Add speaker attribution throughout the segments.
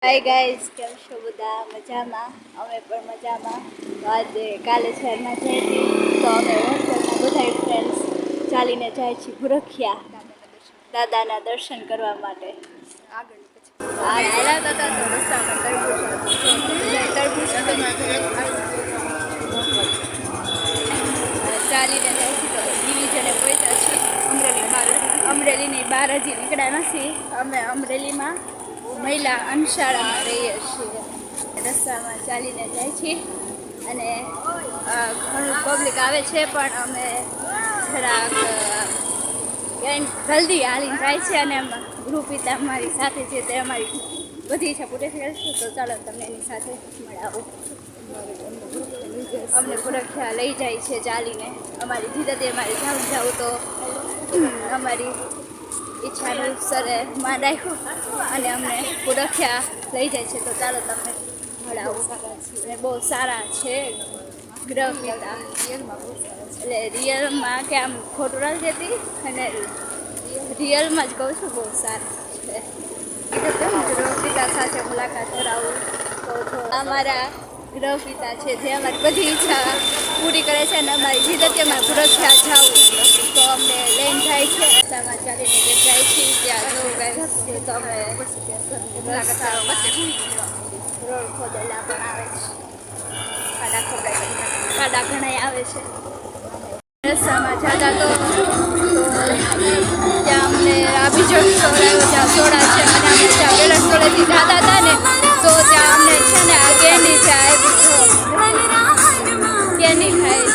Speaker 1: Hi guys, કેમ છો બધા? મજામાં? અમે પણ મજામાં. તો આજે કાલે શહેરમાં જઈ હતી તો અમે હોસ્ટેલમાં બધા ફ્રેન્ડ્સ ચાલીને જાય છીએ ભૂરખિયા દાદાના દર્શન કરવા માટે. ચાલીને જાય છે તો ડિવિઝને પહોંચ્યા છીએ અમરેલીની બહાર હજી નીકળ્યા નથી. અમે અમરેલીમાં મહિલા અંશાળામાં રહીએ છીએ. રસ્તામાં ચાલીને જાય છીએ અને ઘણું પબ્લિક આવે છે પણ અમે જરાક જલ્દી હાલીને જાય છે અને ગ્રુપ પિતા અમારી સાથે છે તે અમારી બધી ઈચ્છા પૂરી થઈ છે. તો ચાલો તમને એની સાથે મળાવું. અમને ભૂરખિયા લઈ જાય છે ચાલીને. અમારી જીદતે અમારે જાવું તો અમારી ઈચ્છાનું સરે માન રાખ્યું અને અમને ભૂરખિયા લઈ જાય છે. તો ચાલો તમને મળાવું. બહુ સારા છે ગ્રહ પિતા, એટલે રિયલમાં કે આમ ખોટું નથી જતી અને રિયલમાં જ કહું છું, બહુ સારા છે. ગ્રહ પિતા સાથે મુલાકાત કરાવું તો અમારા ગ્રહ પિતા છે જે અમારી બધી ઈચ્છા પૂરી કરે છે અને અમારી જીદતે અમારે ભૂરખિયા જાવું તો અમને લઈને જાય છે. રસ્તામાં ચાલીને જાય છે ત્યાં જો ગાય તો અમે રોડ ખોદેલા પણ આવે છે, ખાડા ઘણા આવે છે. રસ્તામાં જતા તો ત્યાં અમને આ બીજો સોડાયો જ્યાં સોડા છે અને અમે ત્યાં પેલા સોડેથી જતા હતા ને તો ત્યાં અમને છે ને આ કેન્ડી છે કેન્ડી ખાય.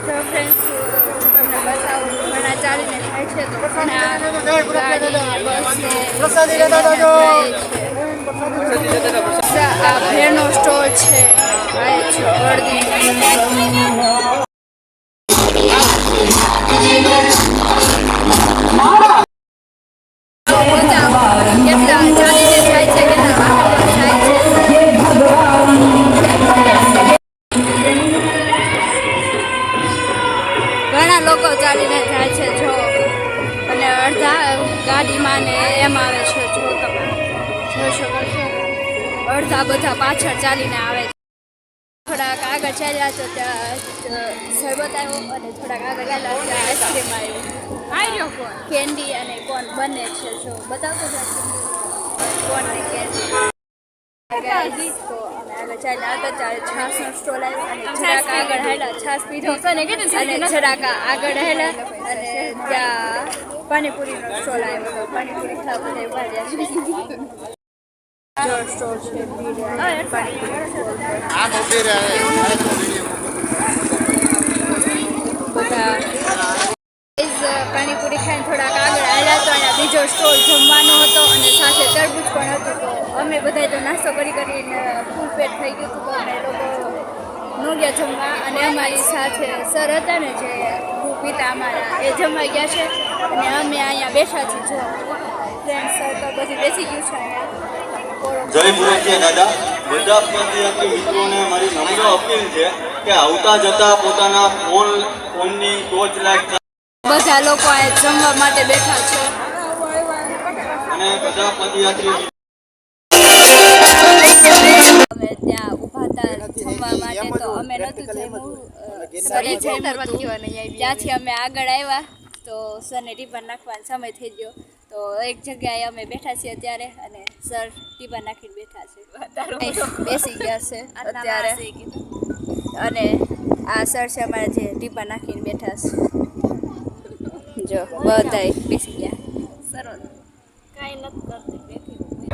Speaker 1: તો ફ્રેન્ડ્સ તમને બતાવું ઘણા ચાલીને જાય છે તો આ ભેળનો સ્ટોર છે. ઘણા લોકો ચાલીને જાય છે જો, અને અડધા ગાડીમાં ને એમ આવે છે જો તમે જોઈ શકો છો. અડધા બધા પાછળ ચાલીને આવે છે. થોડાક આગળ ચાલ્યા તો ત્યાં શરબત આવ્યો અને થોડાક આગળ ચાલ્યા ત્યાં આઈસ્ક્રીમ આવ્યો. કેન્ડી અને કોન બંને છે જો બતાવતો જ કોન ને કેન્ડી. તો અમે આગળ ચાલ્યા હતા ત્યારે છાસનો સ્ટોલ આવ્યો અને જરાક આગળ હેલા છાસ પીધો અને જરાક આગળ હેલા અને ત્યાં પાણીપુરીનો સ્ટોલ આવ્યો તો પાણીપુરી ખાવા બધા ઉભા રહ્યા છે. સ્ટોલ છે બધા પાણીપુરી ખાઈને થોડાક આગળ આવ્યા તો અહીંયા બીજો સ્ટોલ જમવાનો હતો અને સાથે તરબૂચ પણ હતું. તો અમે બધા તો નાસ્તો કરીને ફૂલ પેટ થઈ ગયું હતું તો અમે લોકો ન ગયા જમવા અને અમારી સાથે સર હતા ને જે ગ્રુપ પિતા અમારા એ જમવા ગયા છે અને અમે અહીંયા બેઠા છીએ જો ફ્રેન્ડ સર્કલ બધી બેસી ગયું છે અહીંયા.
Speaker 2: જય ભૂરખિયા દાદા. બધા પદયાત્રી મિત્રોને મારી નમ્ર અપીલ છે કે આવતા જતા પોતાના ફોનની ટોર્ચ લાઈટ
Speaker 1: બધા લોકો અહીંયા જમવા માટે બેઠા છે
Speaker 2: અને બધા પદયાત્રી
Speaker 1: અમે ત્યાં ઊભા હતા જમવા માટે તો અમે નહોતું જમ્યું. સરે જમ્યું ત્યાંથી અમે આગળ આવ્યા તો સરને ટિફિન નાખવાનો સમય થઈ ગયો તો એક જગ્યાએ અમે બેઠા છીએ અત્યારે અને સર ટિફિન નાખીને બેઠા છે, બેસી ગયા છે અત્યારે. અને આ સર છે અમારા જે ટિફિન નાખીને બેઠા છે જો બધા બેસી ગયા. સરસ કાંઈ નથી કરતી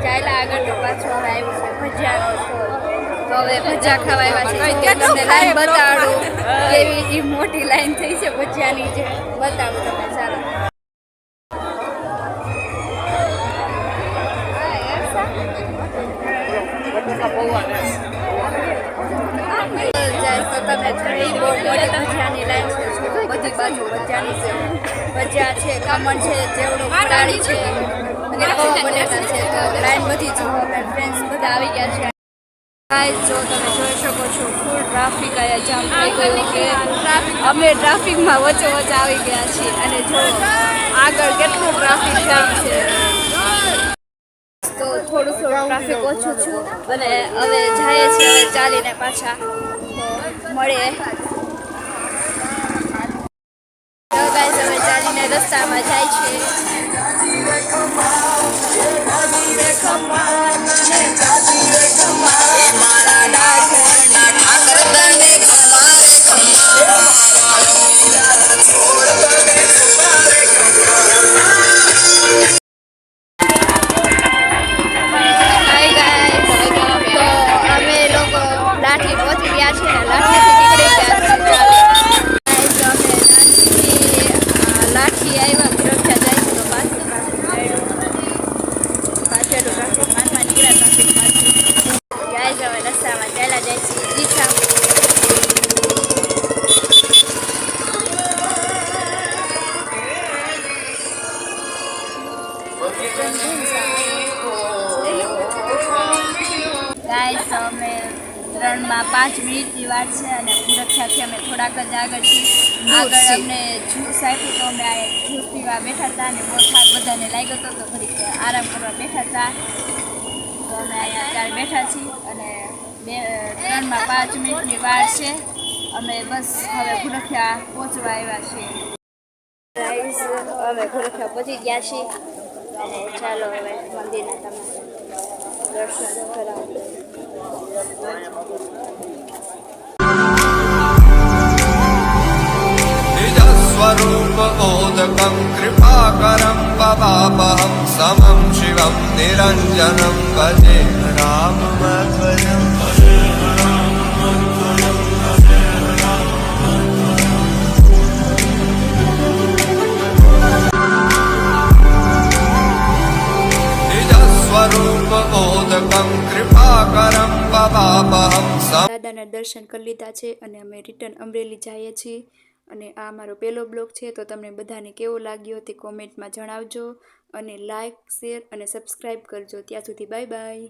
Speaker 1: ચાલ્યા આગળ તો પાછું હવે આવ્યું છે ભજીયાનો સ્ટોલ. તો હવે ભજીયા ખાવા આવ્યા છે તમને લાઈન બતાડું કેવી મોટી લાઈન થઈ છે ભજીયાની જે બતાવું તમે. ચાલો ભજીયાની લાઈન છે બધી બાજુ ભજીયાની છે. ભજીયા છે, ખમણ છે, જેવડું ફરાળી છે અને બટેટા છે. તો લાઈન બધી જો ફ્રેન્ડ્સ બધા આવી ગયા છે. ગાઈસ જો તમે જોઈ શકો છો ફૂલ ટ્રાફિક અહીંયા જામ થઈ ગયું કે અમે ટ્રાફિકમાં વચ્ચે આવી ગયા છીએ અને જો આગળ કેટલું ટ્રાફિક જામ છે. થોડું ટ્રાફિક ઓછું છું અને હવે જઈએ છીએ હવે ચાલીને પાછા તો મળીએ તો ગાઈસ હવે ચાલીને રસ્તામાં જાય છે લાઠી પહોંચી ગયા છે ને લાઠીથી નીકળી ગયા છે લાઠી આવ્યા સુરક્ષા જાય છે તો પાછું ટ્રાફિક માથમાં નીકળ્યા ટ્રાફિકમાંથી જાય છે હવે રસ્તામાં ચાલ્યા જાય છે ઈચ્છા ગાઈસ અમે 3-5 મિનિટની વાત છે અને સુરક્ષાથી અમે થોડાક જ આગળ છીએ આગળ અમને જ્યુસ આપ્યું તો અમે આ જ્યુસ પીવા બેઠા હતા અને બહુ થાક બધાને લાગ્યો હતો તો ઘડીક આરામ કરવા બેઠા હતા તો અમે અહીંયા અત્યારે બેઠા છીએ અને 3-5 મિનિટની વાર છે અમે બસ હવે સુરક્ષા પહોંચવા આવ્યા છીએ ગાઈસ અમે સુરક્ષા પહોંચી ગયા છીએ અને ચાલો હવે મંદિરના તમે દર્શન કરાવો
Speaker 3: स्वरूपोदकं कृपाकरं पवापहं समं शिवं निरञ्जनं भजे राममध्वजम् निजस्वरूपोदकं कृपाकरं पवापहं
Speaker 1: દાદાના દર્શન કરી લીધા છે અને અમે રિટર્ન અમરેલી જઈએ છીએ અને આ મારો પહેલો બ્લોગ છે તો તમને બધાને કેવો લાગ્યો તે કોમેન્ટમાં જણાવજો અને લાઇક શેર અને સબસ્ક્રાઈબ કરજો ત્યાં સુધી બાય બાય